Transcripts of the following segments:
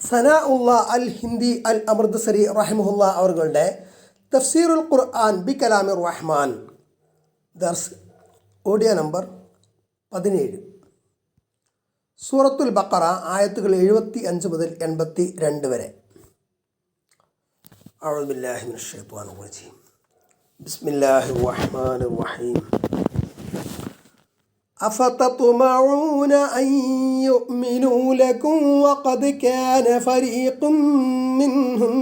സനാഉള്ള അൽ ഹിന്ദി അൽ അമൃത്സരി റഹിമഹുല്ല അവരുടെ തഫ്സീറുൽ ഖുർആൻ ബി കലാമിർ റഹ്മാൻ ദർസ് ഓഡിയോ നമ്പർ 17 സൂറത്തുൽ ബഖറ ആയത്തുകൾ 75 മുതൽ 82 വരെ. അഊദു ബില്ലാഹി മിനശ് ശൈത്വാനിർ റജീം. ബിസ്മില്ലാഹിർ റഹ്മാനിർ റഹീം. أفتطمعون أن يؤمنوا لكم وقد كان فريق منهم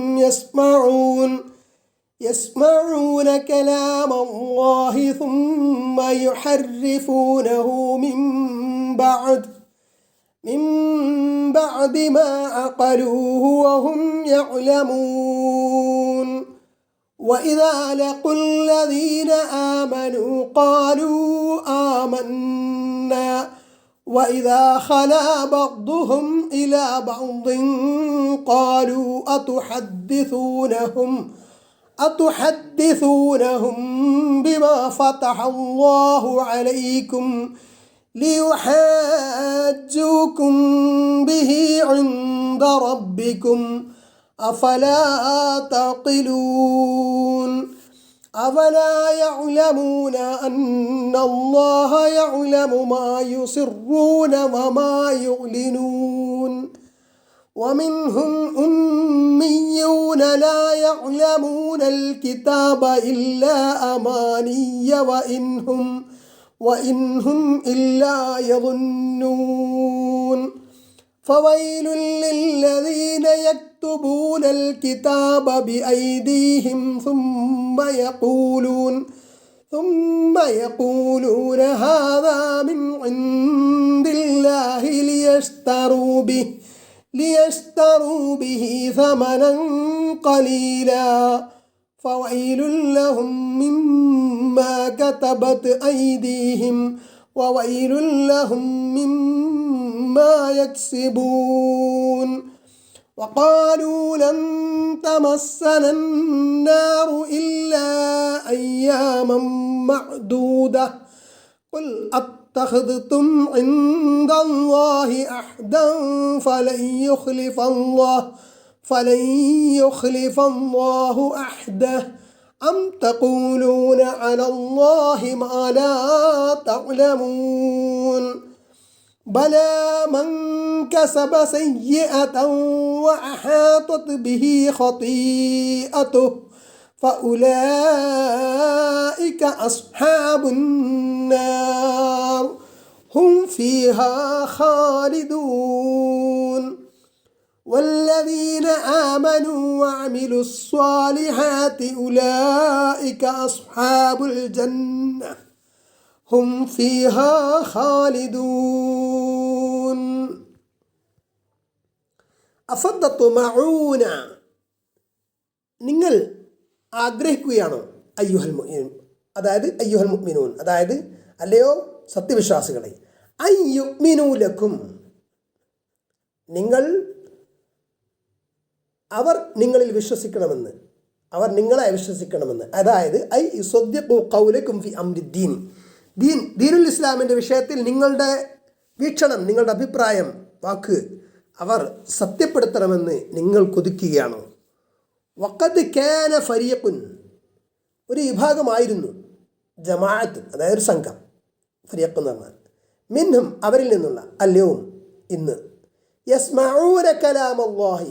يسمعون كلام الله ثم يحرفونه من بعد ما عقلوه وهم يعلمون. وإذا لقوا الذين آمنوا قالوا آمنا وإذا خلا بعضهم إلى بعض قالوا أتحدثونهم بما فتح الله عليكم ليحاجوكم به عند ربكم أفلا تعقلون. أفلا يعلمون أن الله يعلم ما يسرون وما يعلنون. ومنهم أميون لا يعلمون الكتاب إلا أماني وإنهم إلا يظنون. فويل للذين يكتبون الكتاب بأيديهم ثم يقولون هذا من عند الله ليشتروا به ثمنا قليلا فويل لهم مما كتبت أيديهم وويل لهم مما يكسبون. وقالوا لن تمسنا النار إلا أياما معدودة قل أتخذتم عند الله عهدا فلن يخلف الله عهده أم تقولون على الله ما لا تعلمون. بلى من كسب سيئة وأحاطت به خطيئته فأولئك أصحاب النار هم فيها خالدون. والذين آمنوا وعملوا الصالحات أولئك أصحاب الجنة هم فيها خالدون. أفتطمعون നിങ്ങൾ ആഗ്രഹിക്കുകയാണോ അയ്യുഹൽ മുഅ്മിനൂൻ, അതായത് അയ്യുഹൽ മുഅ്മിനൂൻ, അതായത് അല്ലയോ സത്യവിശ്വാസികളെ, അയ്യുഅ്മിനൂ ലക്കും, അവർ നിങ്ങളിൽ വിശ്വസിക്കണമെന്ന്, അവർ നിങ്ങളെ വിശ്വസിക്കണമെന്ന്, അതായത് ഐ യുസദ്ദിഖു ഖൗലക്കും ഫി അംരിദ്ദീൻ, ദീനുൽ ഇസ്ലാമിൻ്റെ വിഷയത്തിൽ നിങ്ങളുടെ വീക്ഷണം, നിങ്ങളുടെ അഭിപ്രായം, വാക്ക് അവർ സത്യപ്പെടുത്തണമെന്ന് നിങ്ങൾ കൊതിക്കുകയാണോ? വഖദ് കാന ഫരീഖുൻ, ഒരു വിഭാഗമായിരുന്നു, ജമാഅത്ത് അതായത് ഒരു സംഘം, ഫരീഖ് എന്ന് പറഞ്ഞാൽ മിൻഹും അവരിൽ നിന്നുള്ള, അല്യവും ഇന്ന്, യസ്മഊന കലാമല്ലാഹി,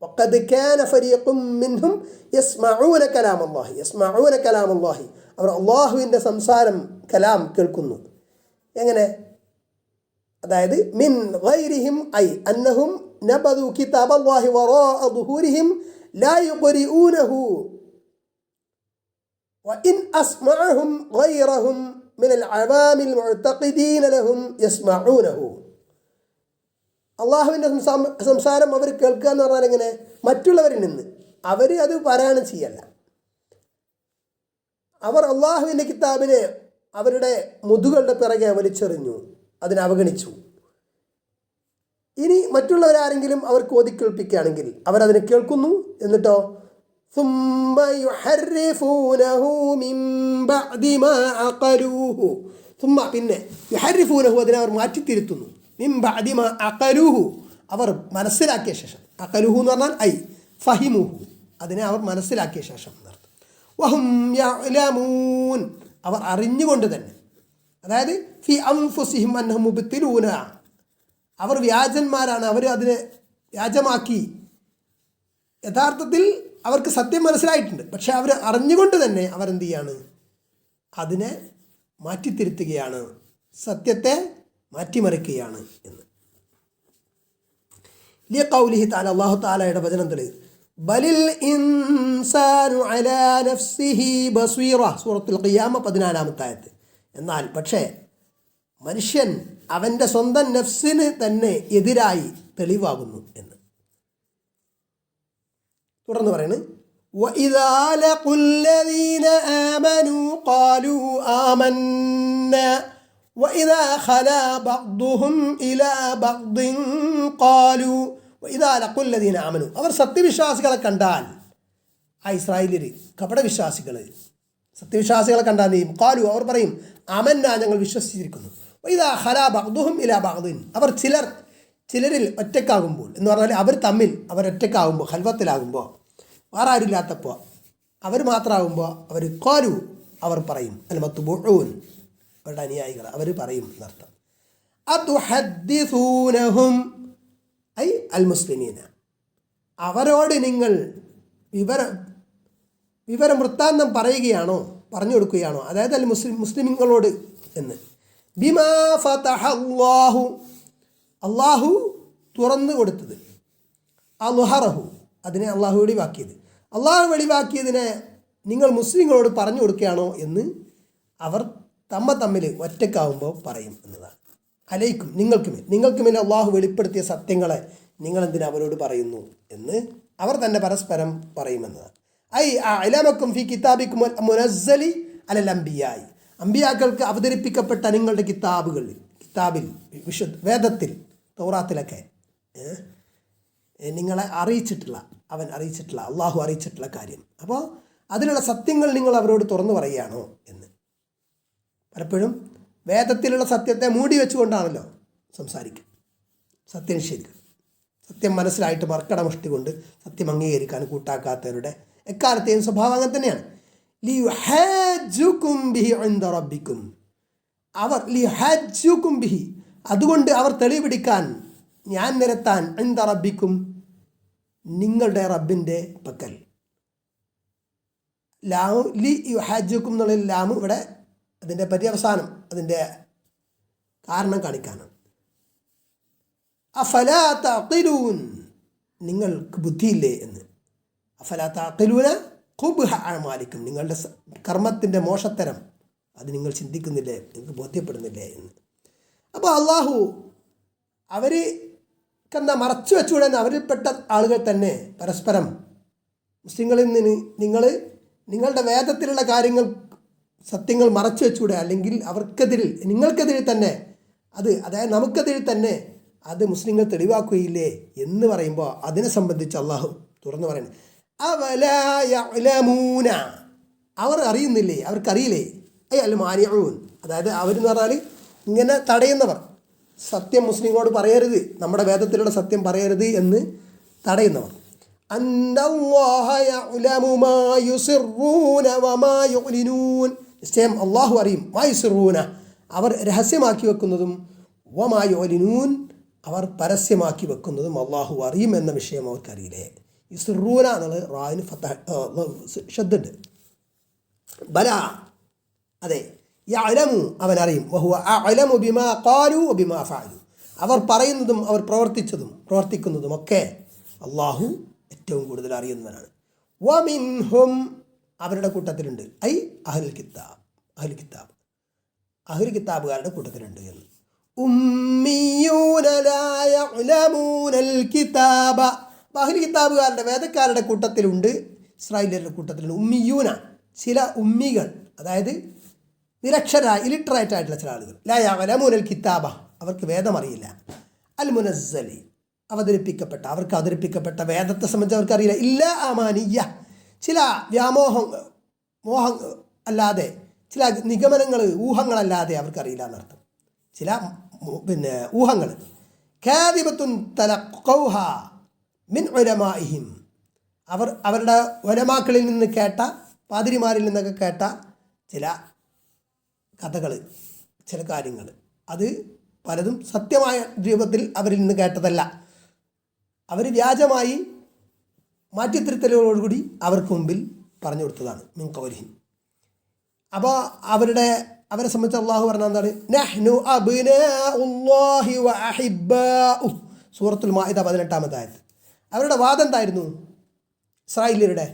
വഖദ് കാന ഫരീഖും മിൻഹും യസ്മഊന കലാമല്ലാഹി, അവർ അള്ളാഹുവിൻ്റെ സംസാരം, കലാം കേൾക്കുന്നു. എങ്ങനെ? അതായത് മിൻ ഗൈരിഹിം ഐ അന്നഹും നബദു കിതാബല്ലാഹി വറാഅ ദുഹൂരിഹിം ലാ യുഖരിഊനഹു വഇൻ അസ്മഅഹും ഗൈറഹും മിനൽ അവാമിൽ മുഅ്തഖിദീന ലഹും യസ്മഊനഹു. അള്ളാഹുവിൻ്റെ സംസാരം അവർ കേൾക്കുക എന്ന് പറഞ്ഞാൽ എങ്ങനെ? മറ്റുള്ളവരിൽ നിന്ന്. അവർ അത് പാരായണം ചെയ്യല്ല, അവർ അള്ളാഹുവിൻ്റെ കിതാബിനെ അവരുടെ മുതുകളുടെ പിറകെ വലിച്ചെറിഞ്ഞു, അതിനെ അവഗണിച്ചു. ഇനി മറ്റുള്ളവരാരെങ്കിലും അവർക്ക് ഓതിക്കേൾപ്പിക്കുകയാണെങ്കിൽ അവരതിനെ കേൾക്കുന്നു, എന്നിട്ടോ ثم يحرفونه من بعد ما عقلوه, പിന്നെ യുഹരിഫൂനഹു, അതിനെ അവർ മാറ്റിത്തിരുത്തുന്നു, മിൻ ബഅദി മാ അഖലൂഹു, അവർ മനസ്സിലാക്കിയ ശേഷം, അഖലുഹു എന്ന് പറഞ്ഞാൽ ഐ ഫഹിമുഹു, അതിനെ അവർ മനസ്സിലാക്കിയ ശേഷം എന്നർത്ഥം. വഹും യഅലമൂൻ, അവർ അറിഞ്ഞുകൊണ്ട് തന്നെ, അതായത് ഫി അൻഫുസിഹിം അന്നഹും മുബ്തിലൂന, അവർ വ്യാജന്മാരാണ്, അവർ അതിനെ വ്യാജമാക്കി. യഥാർത്ഥത്തിൽ അവർക്ക് സത്യം മനസ്സിലായിട്ടുണ്ട്, പക്ഷെ അവർ അറിഞ്ഞുകൊണ്ട് തന്നെ അവരെന്ത് ചെയ്യാണ്, അതിനെ മാറ്റിത്തിരുത്തുകയാണ്, സത്യത്തെ മാറ്റിമറിക്കുകയാണ് എന്ന്. ലിഖൗലിഹി തആല, അല്ലാഹു തആലയുടെ വചനത്തിൽ ബലിൽ ഇൻസാനു അലാ നഫ്സിഹി ബസീറ, സൂറത്തുൽ ഖിയാമ 14-ാമത്തെ ആയത്ത്. എന്നാൽ പക്ഷേ മനുഷ്യൻ അവൻ്റെ സ്വന്തം നഫ്സിന് തന്നെ എതിരായി തെളിവാകുന്നു എന്ന്. തുടർന്ന് പറയുന്നത് وَإِذَا لَقُوا الَّذِينَ آمَنُوا قَالُوا آمَنَّا وَإِذَا خَلَا بَعْضُهُمْ إِلَى بَعْضٍ قَالُوا وَإِذَا لَقُوا الَّذِينَ آمَنُوا, അവർ സത്യവിശ്വാസികളെ കണ്ടാൽ, ആ ഇസ്രായേലിയർ സത്യവിശ്വാസികളെ കണ്ടാൽ നീ ഖാലു, അവർ പറയും ആമന്ന, ഞങ്ങൾ വിശ്വസിച്ചിരിക്കുന്നു. വഇദാ ഖലാ ബഅ്ദുഹും ഇലാ ബഅ്ദിൻ, അവർ ചിലരിൽ ഒറ്റക്കാകുമ്പോൾ എന്ന് പറഞ്ഞാൽ അവർ ഒറ്റക്കാകുമ്പോൾ, ഖൽവത്തിലാകുമ്പോൾ, വേറെ ആരില്ലാത്തപ്പോൾ, അവർ മാത്രമാകുമ്പോൾ അവർ ഖാലു, അവർ പറയും അൽ മത്ബൂഊൻ, അവരുടെ അനുയായികൾ, അവർ പറയും എന്നർത്ഥം. അതുഹദ്ദിസൂനഹും ഐ അൽ മുസ്ലിമീന, അവരോട് നിങ്ങൾ വിവരം വൃത്താന്തം പറയുകയാണോ, പറഞ്ഞു കൊടുക്കുകയാണോ, അതായത് അൽ മുസ്ലിമീങ്ങളോട് എന്ന്. ബിമാ ഫതഹ അള്ളാഹു തുറന്നു കൊടുത്തത്, അൽഹറഹു, അതിനെ അള്ളാഹു വെളിവാക്കിയത്, അള്ളാഹു വെളിവാക്കിയതിനെ നിങ്ങൾ മുസ്ലിങ്ങളോട് പറഞ്ഞു കൊടുക്കുകയാണോ എന്ന് അവർ തമ്മിൽ ഒറ്റക്കാവുമ്പോൾ പറയും എന്നതാണ്. അലൈക്കും, നിങ്ങൾക്കുമേൽ അള്ളാഹു വെളിപ്പെടുത്തിയ സത്യങ്ങളെ നിങ്ങളെന്തിനാ അവരോട് പറയുന്നു എന്ന് അവർ തന്നെ പരസ്പരം പറയുമെന്നതാണ്. ഐ അലമക്കും ഫി കിതാബിക്കും മുനസ്സലി അലൽ അംബിയായി, അംബിയാക്കൾക്ക് അവതരിപ്പിക്കപ്പെട്ട നിങ്ങളുടെ കിതാബിൽ വേദത്തിൽ, തൗറാത്തിലൊക്കെ നിങ്ങളെ അവൻ അറിയിച്ചിട്ടുള്ള അള്ളാഹു അറിയിച്ചിട്ടുള്ള കാര്യം. അപ്പോൾ അതിലുള്ള സത്യങ്ങൾ നിങ്ങൾ അവരോട് തുറന്നു പറയുകയാണോ എന്ന്. പലപ്പോഴും വേദത്തിലുള്ള സത്യത്തെ മൂടി വെച്ചുകൊണ്ടാണല്ലോ സംസാരിക്കുക. സത്യം മനസ്സിലായിട്ട് മർക്കടമുഷ്ടി കൊണ്ട് സത്യം അംഗീകരിക്കാൻ കൂട്ടാക്കാത്തവരുടെ എക്കാലത്തെയും സ്വഭാവം അങ്ങനെ തന്നെയാണ്. ലിയുഹാജ്ജുകും ബിഹി ഇൻദ റബ്ബിക്കും, അവർ ലിയുഹാജ്ജുകും ബിഹി, അതുകൊണ്ട് അവർ തെളിവ് പിടിക്കാൻ, ഞാൻ നിരത്താൻ, ഇൻദ റബ്ബിക്കും, നിങ്ങളുടെ റബ്ബിൻ്റെ പക്കൽ. ലാമു ലിയുഹാജ്ജുകും എന്നുള്ള ലാമു ഇവിടെ അതിൻ്റെ പര്യവസാനം, അതിൻ്റെ കാരണം കാണിക്കാനാണ്. അഫലാ തഅഖിലൂൻ, നിങ്ങൾക്ക് ബുദ്ധിയില്ലേ എന്ന്. അഫലാ തഅഖിലൂന ഖുബ്ഹ അഅമാലിക്കും, നിങ്ങളുടെ കർമ്മത്തിൻ്റെ മോശത്തരം അത് നിങ്ങൾ ചിന്തിക്കുന്നില്ലേ, നിങ്ങൾക്ക് ബോധ്യപ്പെടുന്നില്ലേ എന്ന്. അപ്പോൾ അള്ളാഹു അവർക്കെന്താ മറച്ചു വെച്ചുകൂടെന്ന്, അവരിൽപ്പെട്ട ആളുകൾ തന്നെ പരസ്പരം മുസ്ലിങ്ങളിൽ നിന്ന് നിങ്ങളുടെ വേദത്തിലുള്ള കാര്യങ്ങൾ, സത്യങ്ങൾ മറച്ചു വെച്ചുകൂടെ, അല്ലെങ്കിൽ നിങ്ങൾക്കെതിരിൽ തന്നെ അതായത് നമുക്കെതിരിൽ തന്നെ അത് മുസ്ലിങ്ങൾ തെളിവാക്കുകയില്ലേ എന്ന് പറയുമ്പോൾ അതിനെ സംബന്ധിച്ച് അള്ളാഹു തുറന്നു പറയുന്നത്, അവലാ യഅലമൂന, അവർ അറിയുന്നില്ലേ, അവർക്കറിയില്ലേ. അൽ മാനിഊൻ, അതായത് അവരെന്ന് പറഞ്ഞാൽ ഇങ്ങനെ തടയുന്നവർ, സത്യം മുസ്ലിങ്ങളോട് പറയരുത്, നമ്മുടെ വേദത്തിലുള്ള സത്യം പറയരുത് എന്ന് തടയുന്നവർ. അന്നല്ലാഹ യഅലമു മാ യുസിറൂന വമാ യുഅ്ലിനൂൻ, നിശ്ചയം അള്ളാഹു അറിയും, മാ യുസിറൂന, അവർ രഹസ്യമാക്കി വെക്കുന്നതും, വമാ യുഅ്ലിനൂൻ, അവർ പരസ്യമാക്കി വെക്കുന്നതും അള്ളാഹു അറിയും എന്ന വിഷയം അവർക്കറിയില്ലേ. യുസിറൂന എന്നുള്ളത് റായിന് ഷദ്ദുണ്ട്. ബല, അതെ, യഅലമു, അവൻ അറിയും, വഹുവ അഅലമു ബിമാ ഖാലു വബിമാ ഫഅലു, അവർ പറയുന്നതും അവർ പ്രവർത്തിക്കുന്നതും ഒക്കെ അള്ളാഹു ഏറ്റവും കൂടുതൽ അറിയുന്നവനാണ്. വമിൻഹും, അവരുടെ കൂട്ടത്തിലുണ്ട്, ഐ അഹ്ലുൽ കിതാബുകാരുടെ കൂട്ടത്തിലുണ്ട് എന്ന്. ഉമ്മിയൂന ലാ യഅലമൂനൽ കിതാബ, അഹ്ലുൽ കിതാബുകാരുടെ വേദക്കാരുടെ കൂട്ടത്തിലുണ്ട്, ഇസ്രായേലിയരുടെ കൂട്ടത്തിലുണ്ട്. ഉമ്മിയൂന, ചില ഉമ്മികൾ, അതായത് നിരക്ഷരായ ഇലിറ്ററേറ്റ് ആയിട്ടുള്ള ചില ആളുകൾ. ലാ യഅലമൂനൽ കിതാബ, അവർക്ക് വേദം അറിയില്ല. അൽ മുനസ്സലി, അവർക്ക് അവതരിപ്പിക്കപ്പെട്ട വേദത്തെ സംബന്ധിച്ച് അവർക്കറിയില്ല. ഇല്ല അമാനിയ, ചില മോഹം അല്ലാതെ, ചില നിഗമനങ്ങൾ, ഊഹങ്ങളല്ലാതെ അവർക്കറിയില്ല എന്നർത്ഥം. ചില ഊഹങ്ങൾ. കാദിബത്തുൻ തലഖൗഹ മിൻ ഉലമാഇഹിം, അവരുടെ ഉലമാക്കളിൽ നിന്ന് കേട്ട, പാതിരിമാരിൽ നിന്നൊക്കെ കേട്ട ചില കഥകൾ, ചില കാര്യങ്ങൾ, അത് പലതും സത്യമായ രൂപത്തിൽ അവരിൽ നിന്ന് കേട്ടതല്ല. അവർ വ്യാജമായി മാറ്റിത്തിരുത്തലുകളോടുകൂടി അവർക്ക് മുമ്പിൽ പറഞ്ഞു കൊടുത്തതാണ് മിൻ ഖൗലിഹിം. അപ്പോൾ അവരെ സംബന്ധിച്ച് അള്ളാഹു പറഞ്ഞാൽ എന്താണ്? നഹ്നു അബ്നാഉല്ലാഹി വ അഹിബ്ബാഉ, സൂറത്തുൽ മാഇദ 18-ാമത്തെ ആയത്ത്. അവരുടെ വാദം എന്തായിരുന്നു? ഇസ്രായേലിയരുടെ,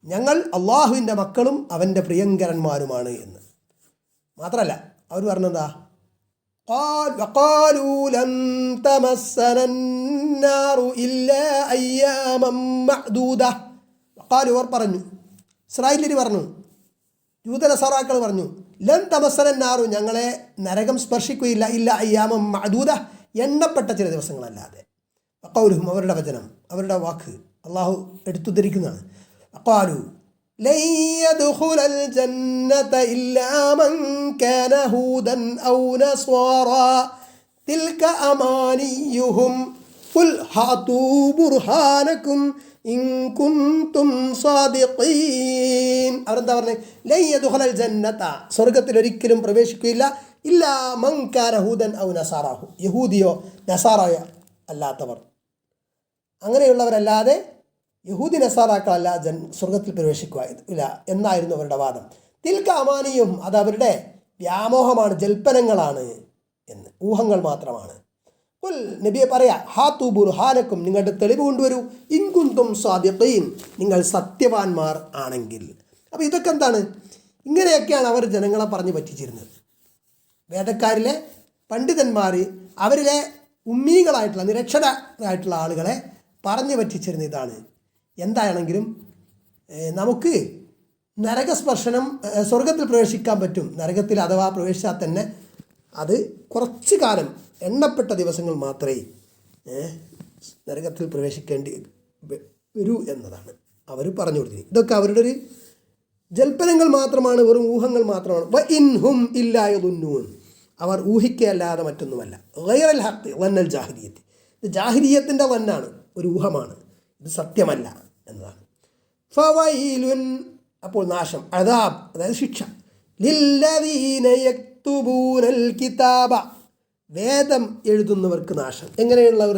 ഞങ്ങൾ അള്ളാഹുവിൻ്റെ മക്കളും അവൻ്റെ പ്രിയങ്കരന്മാരുമാണ് എന്ന്. മാത്രമല്ല അവർ പറഞ്ഞെന്താ? وقالوا لن تمسنا النار إلا أياما معدودة. وقالوا അവർ പറഞ്ഞു, ഇസ്രായേലിയർ പറഞ്ഞു, യൂദനസാറാക്കൾ പറഞ്ഞു, ലൻ തമസ്സനാറു, ഞങ്ങളെ നരകം സ്പർശിക്കുകയില്ല, ഇല്ല അയ്യാമം മഅദൂദ, എണ്ണപ്പെട്ട ചില ദിവസങ്ങളല്ലാതെ. വഖൗലുഹും, അവരുടെ വചനം, അവരുടെ വാക്ക് അള്ളാഹു എടുത്തുദ്ധരിക്കുന്നതാണ്. വഖാലു ലൻ യദ്ഖുലൽ ജന്നത ഇല്ലാ മൻ കാന ഹൂദൻ ഔ നസ്വാറാ തിൽക അമാനിയുഹും ഖുൽ ഹാതു ബുർഹാനകും ഇൻ കുൻതും സാദിഖീൻ. അവരെന്താ പറഞ്ഞത്? ലൻ യദ്ഖുലൽ ജന്നത, സ്വർഗ്ഗത്തിൽ ഒരിക്കലും പ്രവേശിക്കുകയില്ല, ഇല്ലാ മൻ കാന ഹൂദൻ ഔ നസാറാഹു, യഹൂദിയോ നസാറയോ അല്ലാത്തവർ, അങ്ങനെയുള്ളവരല്ലാതെ യഹൂദി നസാറാക്കളല്ല സ്വർഗത്തിൽ പ്രവേശിക്കുക ഇല്ല എന്നായിരുന്നു അവരുടെ വാദം. തിൽക അമാനിയും, അത് അവരുടെ വ്യാമോഹമാണ്, ജൽപ്പനങ്ങളാണ് എന്ന്, ഊഹങ്ങൾ മാത്രമാണ്. ഖുൽ, നബിയെ പറയാ, ഹാതു ബുർഹാനക്കും, നിങ്ങളുടെ തെളിവ് കൊണ്ടുവരൂ, ഇൻ കുൻതും സാദിഖീൻ, നിങ്ങൾ സത്യവാന്മാർ ആണെങ്കിൽ. അപ്പോൾ ഇതൊക്കെ എന്താണ്? ഇങ്ങനെയൊക്കെയാണ് അവർ ജനങ്ങളെ പറഞ്ഞു പറ്റിച്ചിരുന്നത്. വേദക്കാരിലെ പണ്ഡിതന്മാർ അവരിലെ ഉമ്മീകളായിട്ടുള്ള, നിരക്ഷരായിട്ടുള്ള ആളുകളെ പറഞ്ഞു പറ്റിച്ചിരുന്ന ഇതാണ്. എന്താണെങ്കിലും നമുക്ക് നരകസ്പർശനം, സ്വർഗത്തിൽ പ്രവേശിക്കാൻ പറ്റും. നരകത്തിൽ അഥവാ പ്രവേശിച്ചാൽ തന്നെ അത് കുറച്ച് കാലം, എണ്ണപ്പെട്ട ദിവസങ്ങൾ മാത്രമേ നരകത്തിൽ പ്രവേശിക്കേണ്ടി വരൂ എന്നതാണ് അവർ പറഞ്ഞു കൊടുത്തത്. ഇതൊക്കെ അവരുടെ ഒരു ജൽപ്പനങ്ങൾ മാത്രമാണ്, വെറും ഊഹങ്ങൾ മാത്രമാണ്. വ ഇൻഹും ഇല്ലാ യദുന്നൂൻ, അവർ ഊഹിക്കല്ലാതെ മറ്റൊന്നുമല്ല. ഗൈറൽ ഹഖ് വന്നൽ ജാഹിലിയത്ത്, ഇത് ജാഹിലിയത്തിൻ്റെ വന്നാണ്, ഒരു ഊഹമാണ്, ഇത് സത്യമല്ല എന്നതാണ്. ഫവൈലുൻ, അപ്പോൾ നാശം, അദാബ് അതായത് ശിക്ഷ, ലില്ലദീന യക്തുബൂനൽ കിതാബ, വേദം എഴുതുന്നവർക്ക് നാശം. എങ്ങനെയുള്ളവർ?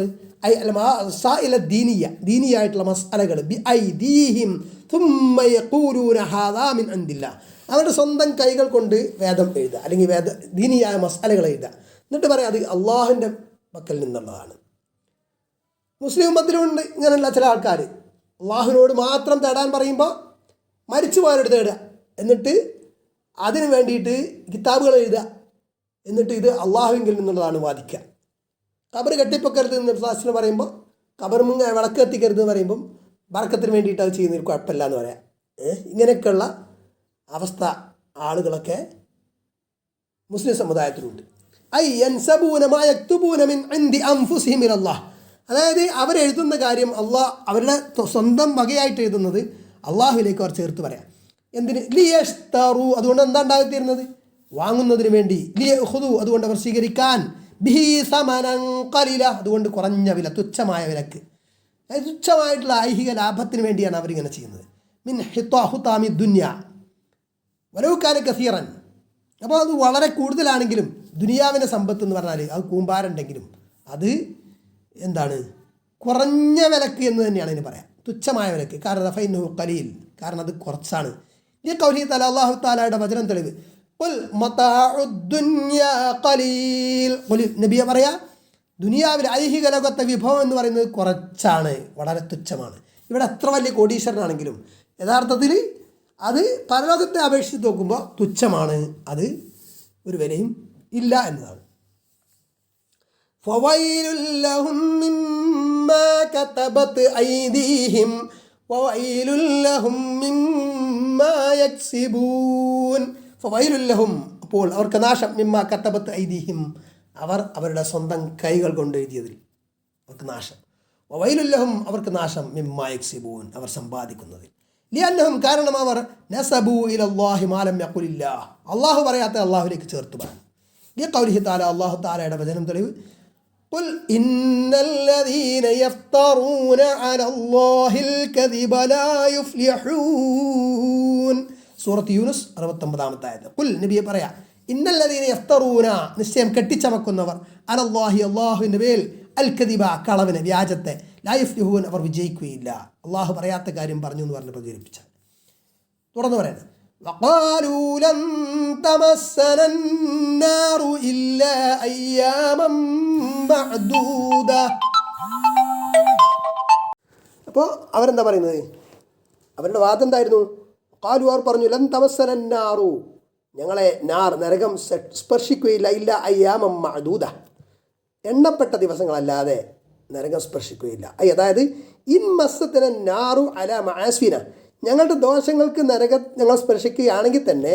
ദീനിയായിട്ടുള്ള മസ്അലകൾ ബി ഐദീഹിം തുമ്മ യഖൂലൂന ഹാദാ മിൻ ഇൻദില്ലാ, അവരുടെ സ്വന്തം കൈകൾ കൊണ്ട് വേദം എഴുതുക, അല്ലെങ്കിൽ ദീനിയായ മസ്അലകൾ എഴുതുക, എന്നിട്ട് പറയാം അത് അള്ളാഹുവിൻ്റെ പക്കൽ നിന്നുള്ളതാണ്. മുസ്ലിം ഉമ്മത്തിലുണ്ട് ഇങ്ങനെയുള്ള ചില ആൾക്കാർ, അള്ളാഹുവിനോട് മാത്രം തേടാൻ പറയുമ്പോൾ മരിച്ചു പോയവരോട് തേടുക, എന്നിട്ട് അതിന് വേണ്ടിയിട്ട് കിതാബുകൾ എഴുതുക, എന്നിട്ട് ഇത് അള്ളാഹുവിങ്കിൽ നിന്നുള്ളതാണ് വാദിക്കുക. ഖബർ കെട്ടിപ്പൊക്കരുത് എന്ന് ഫാസിന് പറയുമ്പോൾ, ഖബർ മുങ്ങ വിളക്ക് കത്തിക്കരുത് എന്ന് പറയുമ്പം ബർക്കത്തിന് വേണ്ടിയിട്ട് അത് ചെയ്യുന്നതിൽ കുഴപ്പമില്ല എന്ന് പറയാം. ഇങ്ങനെയൊക്കെയുള്ള അവസ്ഥ ആളുകളൊക്കെ മുസ്ലിം സമുദായത്തിലുണ്ട്. അതായത് അവരെഴുതുന്ന കാര്യം അവരുടെ സ്വന്തം വകയായിട്ട് എഴുതുന്നത് അള്ളാഹുവിലേക്ക് അവർ ചേർത്ത് പറയാം. എന്തിന്? ലിയഷ്തറു, അതുകൊണ്ട് എന്താ ഉണ്ടായിത്തീരുന്നത്? വാങ്ങുന്നതിന് വേണ്ടി. ലിയഖുദു, അതുകൊണ്ട് അവർ സ്വീകരിക്കാൻ. ബിഹി സമനൻ ഖലീല, അതുകൊണ്ട് കുറഞ്ഞ വില, തുച്ഛമായ വിലക്ക്, തുച്ഛമായിട്ടുള്ള ഐഹിക ലാഭത്തിന് വേണ്ടിയാണ് അവരിങ്ങനെ ചെയ്യുന്നത്. മിൻ ഹിത്താഹുതാമി ദുന്യ വലൗകാന കസീറൻ, അപ്പോൾ അത് വളരെ കൂടുതലാണെങ്കിലും, ദുനിയാവിൻ്റെ സമ്പത്ത് എന്ന് പറഞ്ഞാൽ അത് കൂമ്പാരുണ്ടെങ്കിലും അത് എന്താണ്? കുറഞ്ഞ വിലക്ക് എന്ന് തന്നെയാണ് അതിന് പറയാം, തുച്ഛമായ വിലക്ക്. കാരണം ഫൈനഹു ഖലീൽ, കാരണം അത് കുറച്ചാണ്. ഈ ഖൗലി തആല, അല്ലാഹു തആലയുടെ വചനം തെളിവ്. ഖുൽ മതാഉദ് ദുനിയാ ഖലീൽ, നബിയെ പറയാ, ദുനിയാവിൽ ഐഹിക ലോകത്തെ വിഭവം എന്ന് പറയുന്നത് കുറച്ചാണ്, വളരെ തുച്ഛമാണ്. ഇവിടെ എത്ര വലിയ കോടീശ്വരനാണെങ്കിലും യഥാർത്ഥത്തിൽ അത് പരലോകത്തെ അപേക്ഷിച്ച് നോക്കുമ്പോൾ തുച്ഛമാണ്, അത് ഒരു വിലയും ഇല്ല എന്നതാണ്. ഫവൈലുൽ ലഹും മിമ്മാ കതബത് ഐദീഹിം വവൈലുൽ ലഹും മിമ്മാ യക്സിബൂൻ. ഫവൈലുൽ ലഹും, അപ്പോൾ അവർക്ക് നാശം, മിമ്മാ കതബത് ഐദീഹിം, അവരുടെ സ്വന്തം കൈകൾ കൊണ്ട് എഴുതിയതിൽ അവർക്ക് നാശം. വവൈലുൽ ലഹും, അവർക്ക് നാശം, മിമ്മാ യക്സിബൂൻ, അവർ സമ്പാദിക്കുന്നതിൽ. ലിഅന്നഹും, കാരണം അവർ നസബു ഇലല്ലാഹി മാ ലം യഖുലില്ലാഹ്, അള്ളാഹു പറയാത്ത അള്ളാഹുവിലേക്ക് ചേർത്ത് പറഞ്ഞു. ഈ ഖൗലിഹി തആല, അള്ളാഹു തആലയുടെ വചനം തെളിവ്. ഖുൽ ഇന്നല്ലദീന യഫ്തറൂന അലല്ലാഹിൽ കദിബ ലാ യുഫ്ലിഹൂൻ. സൂറത്ത് യൂനുസ് 69-ാമത്തെ ആയത്ത്. ഖുൽ നബിയെ പറയാ, ഇന്നല്ലദീന യഫ്തറൂന നിശ്ചയം കെട്ടിച്ചമക്കുന്നവർ അലല്ലാഹി അല്ലാഹുവിൻ്റെ മേൽ അൽ കദിബ കളവിനെ വ്യാജത്തെ ലാ യുഫ്ലിഹൂൻ അവർ വിജയിക്കുകയില്ല. അള്ളാഹു പറയാത്ത കാര്യം പറഞ്ഞു എന്ന് പറഞ്ഞ് പ്രചരിപ്പിച്ച. തുടർന്ന് പറയുന്നത് وقالوا لن تمسنا النار إلا أياما معدودة. അപ്പോൾ അവരെന്താ പറയുന്നത്? അവരുടെ വാദം എന്തായിരുന്നു? ഖാലു അവർ പറഞ്ഞു, ലൻ തമസ്സന നാറു ഞങ്ങളെ നരകം സ്പർശിക്കുകയില്ല ഇല്ല അയ്യാമം മഅദൂദ എണ്ണപ്പെട്ട ദിവസങ്ങളല്ലാതെ നരകം സ്പർശിക്കുകയില്ല. അതായത് ഇൻ മസ്സത്തിന നാറു അല മആസ്വിന ഞങ്ങളുടെ ദോഷങ്ങൾക്ക് നരകം ഞങ്ങൾ സ്പർശിക്കുകയാണെങ്കിൽ തന്നെ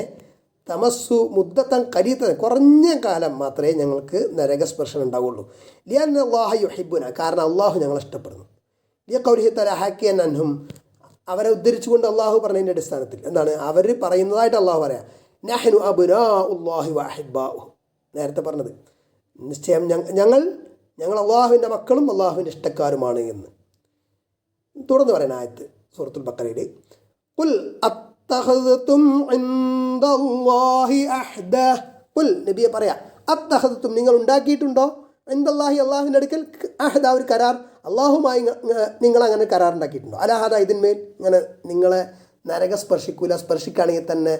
തമസ്സു മുദ്ദത്തൻ കരീത്ത കുറഞ്ഞ കാലം മാത്രമേ ഞങ്ങൾക്ക് നരകസ്പർശനം ഉണ്ടാവുള്ളൂ. ലിയന്ന അല്ലാഹ യുഹിബ്ബുന കാരണം അള്ളാഹു ഞങ്ങളെ ഇഷ്ടപ്പെടുന്നു. ലിയ ഖൗലിഹി തആല ഹക്കിയൻ അൻഹും അവരെ ഉദ്ധരിച്ചുകൊണ്ട് അള്ളാഹു പറഞ്ഞതിൻ്റെ അടിസ്ഥാനത്തിൽ എന്താണ് അവർ പറയുന്നതായിട്ട് അള്ളാഹു പറയാം, നഹ്നു അബ്നാഉല്ലാഹി വഅഹിബ്ബാഉഹു നേരത്തെ പറഞ്ഞത് നിശ്ചയം ഞങ്ങൾ അള്ളാഹുവിൻ്റെ മക്കളും അള്ളാഹുവിൻ്റെ ഇഷ്ടക്കാരുമാണ് എന്ന്. തുടർന്ന് പറയുന്ന ആയത്ത് സൂറത്തുൽ ബഖറയിൽ ഖുൽ അത്തഖദതും ഇൻദല്ലാഹി അഹ്ദ ഖുൽ നബിയെ പറയാ, അത്തഖദതും നിങ്ങൾ ഉണ്ടാക്കിയിട്ടുണ്ടോ ഇൻദല്ലാഹി അള്ളാഹുവിൻ്റെ അടുക്കൽ അഹ്ദ ഒരു കരാർ അള്ളാഹുമായി നിങ്ങൾ അങ്ങനെ കരാർ ഉണ്ടാക്കിയിട്ടുണ്ടോ? അലാഹദ ഇതിന്മേൽ ഇങ്ങനെ നിങ്ങളെ നരക സ്പർശിക്കൂല, സ്പർശിക്കുകയാണെങ്കിൽ തന്നെ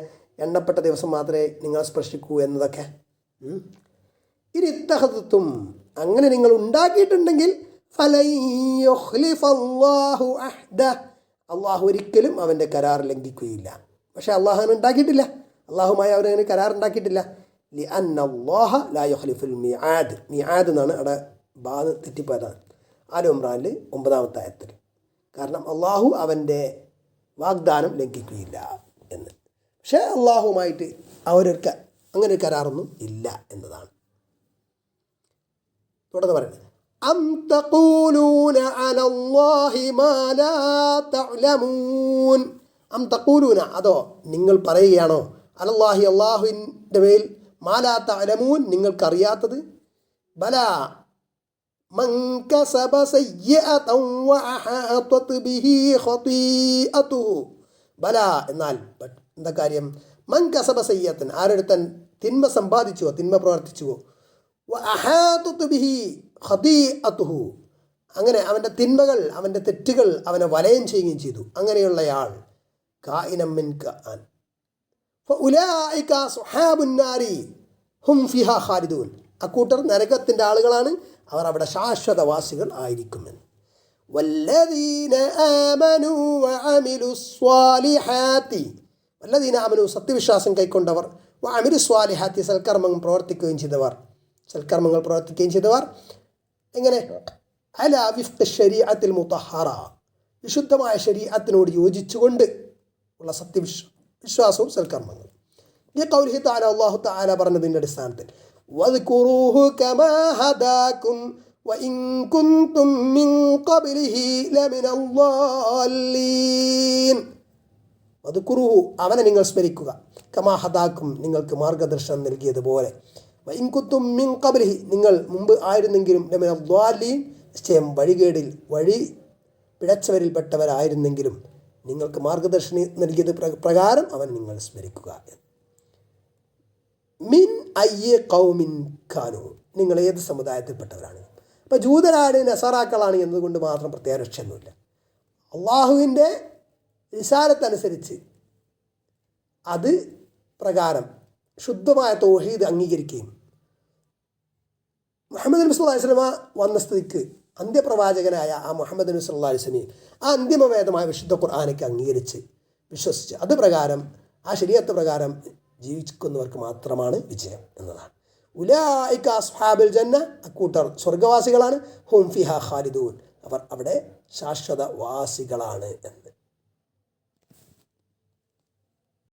എണ്ണപ്പെട്ട ദിവസം മാത്രമേ നിങ്ങളെ സ്പർശിക്കൂ എന്നതൊക്കെ. ഇനി ഇത്തഖദതും അങ്ങനെ നിങ്ങൾ ഉണ്ടാക്കിയിട്ടുണ്ടെങ്കിൽ ഫലൻ യുഖ്ലിഫല്ലാഹു അഹ്ദ അള്ളാഹു ഒരിക്കലും അവൻ്റെ കരാർ ലംഘിക്കുകയില്ല. പക്ഷേ അള്ളാഹു അങ്ങനെ ഉണ്ടാക്കിയിട്ടില്ല, അള്ളാഹുമായി അവരങ്ങനെ കരാർ ഉണ്ടാക്കിയിട്ടില്ല. ലി അന്നല്ലാഹ ലാ യുഖ്ലിഫുൽ മിആദ് മിആദ് എന്നാണ് അവിടെ ബാന്ന് തെറ്റിപ്പോയതാണ് ആലു ഇമ്രാനിൽ 9-ാമത്തെ ആയത്തിൽ. കാരണം അള്ളാഹു അവൻ്റെ വാഗ്ദാനം ലംഘിക്കുകയില്ല എന്ന്. പക്ഷേ അള്ളാഹുമായിട്ട് അവർക്ക് അങ്ങനെ ഒരു കരാറൊന്നും ഇല്ല എന്നതാണ്. തുടർന്ന് പറയുന്നത് അം തഖൂലൂന അലല്ലാഹി മാ ലാ തഅലമൂൻ അം തഖൂലൂന അതോ നിങ്ങൾ പറയുകയാണോ അലല്ലാഹി അല്ലാഹുവിൻ്റെ മേൽ മാ ലാ തഅലമൂൻ നിങ്ങൾക്കറിയാത്തത്. ബലാ മൻ കസബ സയ്യിഅതൻ വഅഹാതത് ബിഹി ഖതീഅതുഹു ബലാ എന്നാൽ എന്താ കാര്യം? മൻ കസബ സയ്യിഅതൻ ആരൊരുത്തൻ തിന്മ സമ്പാദിച്ചുവോ തിന്മ പ്രവർത്തിച്ചുവോ വഅഹാതത് ബിഹി ഖതീഅതുഹു അങ്ങനെ അവൻ്റെ തിന്മകൾ അവൻ്റെ തെറ്റുകൾ അവനെ വലയം ചെയ്യുകയും ചെയ്തു. അങ്ങനെയുള്ളയാൾ കായിനം മിൻ കാൻ ഫഉലൈക സുഹാബുൻ നാരി ഹും ഫിഹാ ഖാലിദൂൻ അക്കൂട്ടർ നരകത്തിൻ്റെ ആളുകളാണ്, അവർ അവിടെ ശാശ്വതവാസികൾ ആയിരിക്കുമെന്ന്. വല്ലദീന ആമനൂ വഅമിലു സ്വാലിഹാത്തി വല്ലദീന ആമനൂ സത്യവിശ്വാസം കൈക്കൊണ്ടവർ വഅമിലു സ്വാലിഹാത്തി സൽക്കർമ്മങ്ങൾ പ്രവർത്തിക്കുകയും ചെയ്തവർ എങ്ങനെ അല വിഫ്ഖ് ശരീഅത്തിൽ മുതഹറ വിശുദ്ധമായ ശരീഅത്തിനോട് യോജിച്ചുകൊണ്ട് ഉള്ള സത്യവിശ്വാസവും സൽക്കർമ്മങ്ങളും. ഈ ഖൗലിഹി തആല അല്ലാഹു തആല പറഞ്ഞതിൻ്റെ അടിസ്ഥാനത്തിൽ വദ്കുറൂഹു കമാ ഹദാകും വഇൻ കുൻതും മിൻ ഖബ്ലിഹി ലമിനൽ ളാല്ലീൻ വദ്കുറൂഹു അവനെ നിങ്ങൾ സ്മരിക്കുക കമാ ഹദാകും നിങ്ങൾക്ക് മാർഗദർശനം നൽകിയതുപോലെ വഇൻ കുൻതും മിൻ ഖബ്ലിഹി നിങ്ങൾ മുമ്പ് ആയിരുന്നെങ്കിലും ലമിനൽ ളാല്ലീൻ നിശ്ചയം വഴി പിഴച്ചവരിൽപ്പെട്ടവരായിരുന്നെങ്കിലും നിങ്ങൾക്ക് മാർഗദർശനം നൽകിയത് പ്രകാരം അവൻ നിങ്ങൾ സ്മരിക്കുക. മിൻ അയ്യ ഖൗമിൻ കാനു നിങ്ങൾ ഏത് സമുദായത്തിൽപ്പെട്ടവരാണ്. അപ്പോൾ ജൂതരാണ് നസറാക്കളാണ് എന്നതുകൊണ്ട് മാത്രം പ്രത്യേക രക്ഷയൊന്നുമില്ല. അള്ളാഹുവിൻ്റെ റിസാലത്തനുസരിച്ച് അത് പ്രകാരം ശുദ്ധമായ തൗഹീദ് അംഗീകരിക്കുകയും മുഹമ്മദ് നബി സല്ലല്ലാഹു അലൈഹി വസല്ലമ വന്ന സ്ഥിതിക്ക് അന്ത്യപ്രവാചകനായ ആ മുഹമ്മദ് നബി സല്ലല്ലാഹു അലൈഹി വസല്ലമയെ ആ അന്തിമവേദമായ വിശുദ്ധ ഖുർആനൊക്കെ അംഗീകരിച്ച് വിശ്വസിച്ച് അത് പ്രകാരം ആ ശരീഅത്ത് പ്രകാരം ജീവിക്കുന്നവർക്ക് മാത്രമാണ് വിജയം എന്നതാണ്. ഉലൈക അസ്ഹാബുൽ ജന്ന അക്കൂട്ടർ സ്വർഗവാസികളാണ്. ഹും ഫിഹാ ഖാലിദൂൻ അവർ അവിടെ ശാശ്വതവാസികളാണ് എന്ന്.